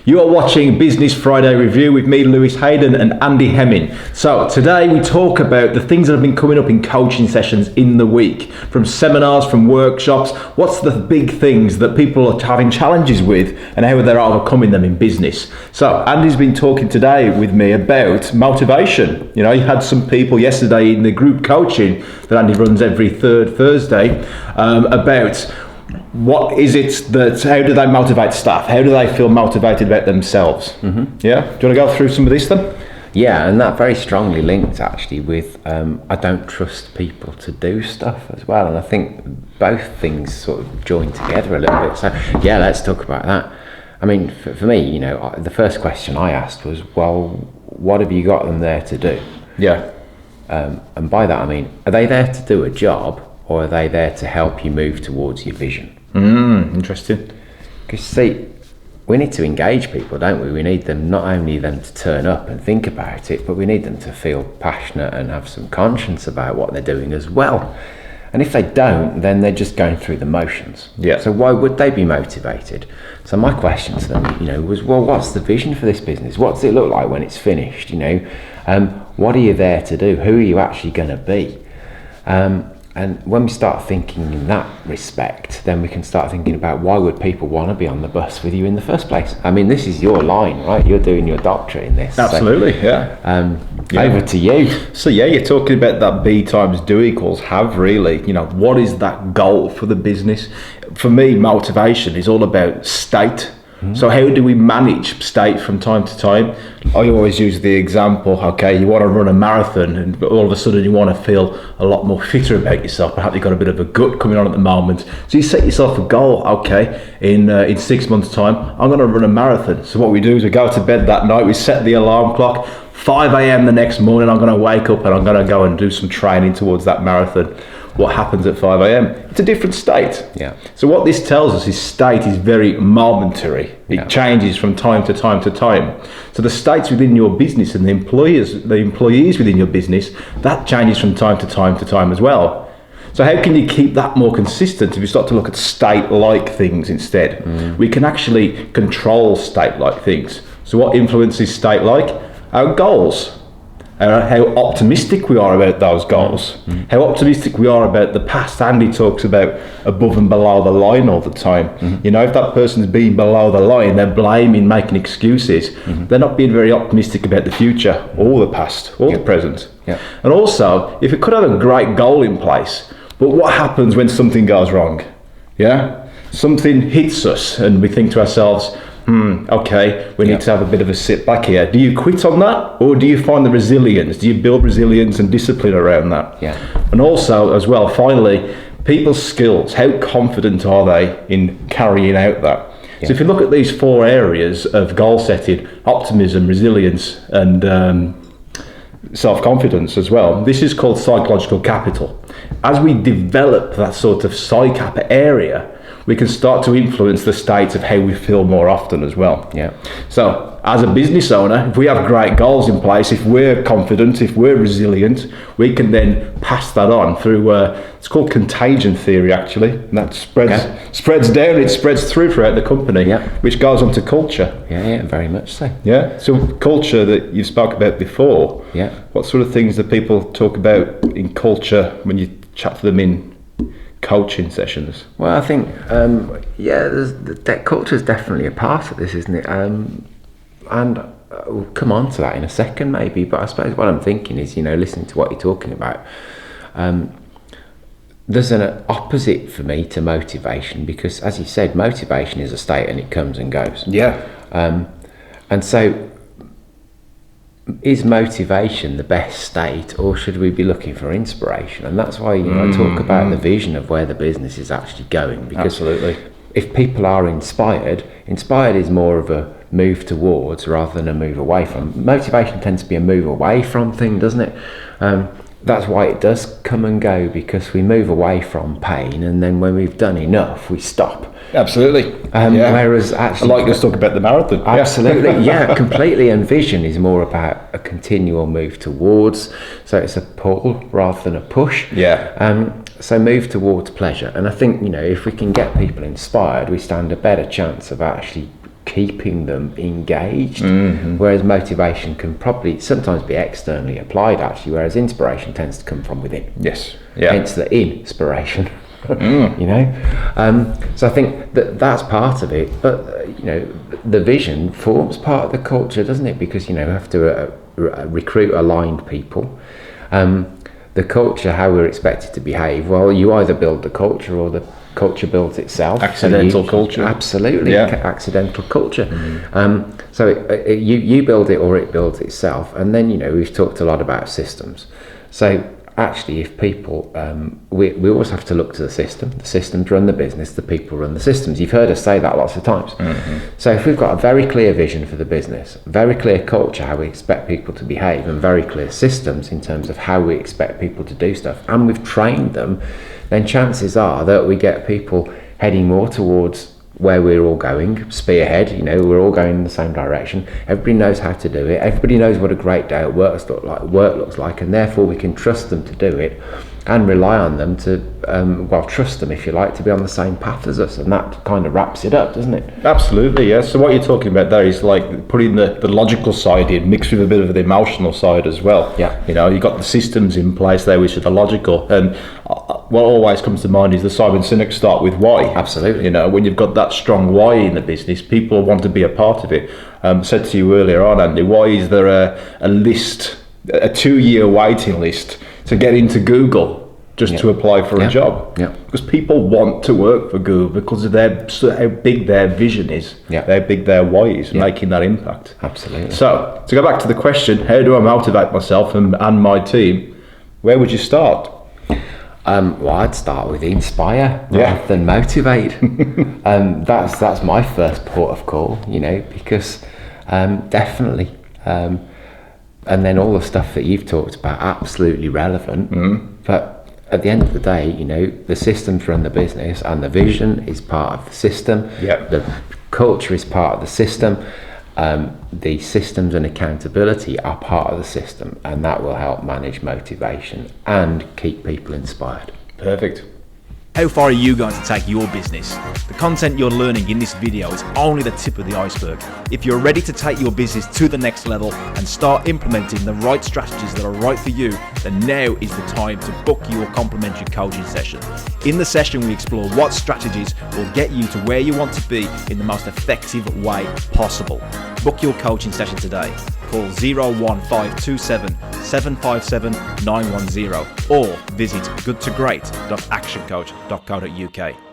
You are watching Business Friday Review with me, Lewis Haydon, and Andy Hemming. So today we talk about the things that have been coming up in coaching sessions in the week, from seminars, from workshops. What's the big things that people are having challenges with and how they're overcoming them in business? So Andy's been talking today with me about motivation. You know, he had some people yesterday in the group coaching that Andy runs every third Thursday about what is it that, how do they motivate staff? How do they feel motivated about themselves? Yeah? Do you want to go through some of this then? Yeah, and that very strongly linked actually with I don't trust people to do stuff as well. And I think both things sort of join together a little bit. So yeah, let's talk about that. I mean, for me, you know, the first question I asked was, well, what have you got them there to do? Yeah. And by that I mean, are they there to do a job, or are they there to help you move towards your vision? Interesting. Because see, we need to engage people, don't we? We need them, not only them to turn up and think about it, but we need them to feel passionate and have some conscience about what they're doing as well. And if they don't, then they're just going through the motions. Yeah. So why would they be motivated? So my question to them, you know, was, well, what's the vision for this business? What does it look like when it's finished? You know, what are you there to do? Who are you actually going to be? And when we start thinking in that respect, then we can start thinking about, why would people want to be on the bus with you in the first place? I mean, this is your line, right? You're doing your doctorate in this. Absolutely, so, yeah. Over to you. So yeah, you're talking about that B times do equals have, really. You know, what is that goal for the business? For me, motivation is all about state. So how do we manage state from time to time? I always use the example, okay, you want to run a marathon and all of a sudden you want to feel a lot more fitter about yourself. Perhaps you've got a bit of a gut coming on at the moment. So you set yourself a goal, okay, in 6 months' time, I'm going to run a marathon. So what we do is we go to bed that night, we set the alarm clock, 5 a.m. the next morning, I'm going to wake up and I'm going to go and do some training towards that marathon. What happens at 5 a.m? It's a different state. Yeah. So what this tells us is state is very momentary. It changes from time to time to time. So the states within your business and the employees within your business, that changes from time to time as well. So how can you keep that more consistent if you start to look at state-like things instead? We can actually control state-like things. So what influences state-like? Our goals. How optimistic we are about those goals, how optimistic we are about the past. Andy talks about above and below the line all the time. You know, if that person's being below the line, they're blaming, making excuses, they're not being very optimistic about the future or the past or the present. And also, if you could have a great goal in place, but what happens when something goes wrong? Something hits us and we think to ourselves, okay, we need to have a bit of a sit back here. Do you quit on that, or do you find the resilience? Do you build resilience and discipline around that? And also, as well, finally, people's skills. How confident are they in carrying out that? So if you look at these 4 areas of goal setting, optimism, resilience, and self-confidence as well, this is called psychological capital. As we develop that sort of psych-cap area, we can start to influence the state of how we feel more often as well. So as a business owner, if we have great goals in place, if we're confident, if we're resilient, we can then pass that on through, it's called contagion theory actually, and that spreads down, it spreads through throughout the company, which goes on to culture. Very much so. So culture that you spoke about before, what sort of things do people talk about in culture when you chat to them in coaching sessions? Well, I think that culture is definitely a part of this, isn't it? And we'll come on to that in a second maybe, but I suppose what I'm thinking is, you know, listening to what you're talking about, there's an opposite for me to motivation, because as you said, motivation is a state and it comes and goes. And so is motivation the best state, or should we be looking for inspiration? And that's why, you know, I talk about the vision of where the business is actually going, because if people are inspired is more of a move towards rather than a move away from. Motivation tends to be a move away from thing, doesn't it? That's why it does come and go, because we move away from pain, and then when we've done enough, we stop. Absolutely. Whereas actually, I like us talking about the marathon. Absolutely, completely. And vision is more about a continual move towards. So it's a pull rather than a push. So move towards pleasure. And I think, you know, if we can get people inspired, we stand a better chance of actually keeping them engaged, whereas motivation can probably sometimes be externally applied actually, whereas inspiration tends to come from within. Yes. Yeah. Hence the inspiration. You know, so I think that's part of it, but you know, the vision forms part of the culture, doesn't it? Because you know, we have to recruit aligned people. The culture, how we're expected to behave, well, you either build the culture or the culture builds itself. Accidental culture. Absolutely, accidental culture. So you build it or it builds itself. And then, you know, we've talked a lot about systems. So actually, if people, we always have to look to the systems run the business, the people run the systems. You've heard us say that lots of times. So if we've got a very clear vision for the business, very clear culture, how we expect people to behave, and very clear systems in terms of how we expect people to do stuff, and we've trained them, then chances are that we get people heading more towards where we're all going, spearhead, you know, we're all going in the same direction. Everybody knows how to do it. Everybody knows what a great day at work looks like, and therefore we can trust them to do it and rely on them to, trust them, if you like, to be on the same path as us. And that kind of wraps it up, doesn't it? Absolutely, yes. So what you're talking about there is like putting the logical side in, mixed with a bit of the emotional side as well. Yeah. You know, you've got the systems in place there, which are the logical. And what always comes to mind is the Simon Sinek start with why. Absolutely. You know, when you've got that strong why in the business, people want to be a part of it. Said to you earlier on, Andy, why is there a list, a 2-year waiting list to get into Google just to apply for a job? Because people want to work for Google because of how big their vision is, how big their why is, making that impact. Absolutely. So to go back to the question, how do I motivate myself and my team? Where would you start? Well, I'd start with inspire rather than motivate. That's my first port of call, you know, because definitely. And then all the stuff that you've talked about, absolutely relevant. But at the end of the day, you know, the systems run the business, and the vision is part of the system. The culture is part of the system. The systems and accountability are part of the system, and that will help manage motivation and keep people inspired. Perfect. How far are you going to take your business? The content you're learning in this video is only the tip of the iceberg. If you're ready to take your business to the next level and start implementing the right strategies that are right for you, then now is the time to book your complimentary coaching session. In the session, we explore what strategies will get you to where you want to be in the most effective way possible. Book your coaching session today. Call 01527 757 910 or visit goodtogreat.actioncoach.co.uk.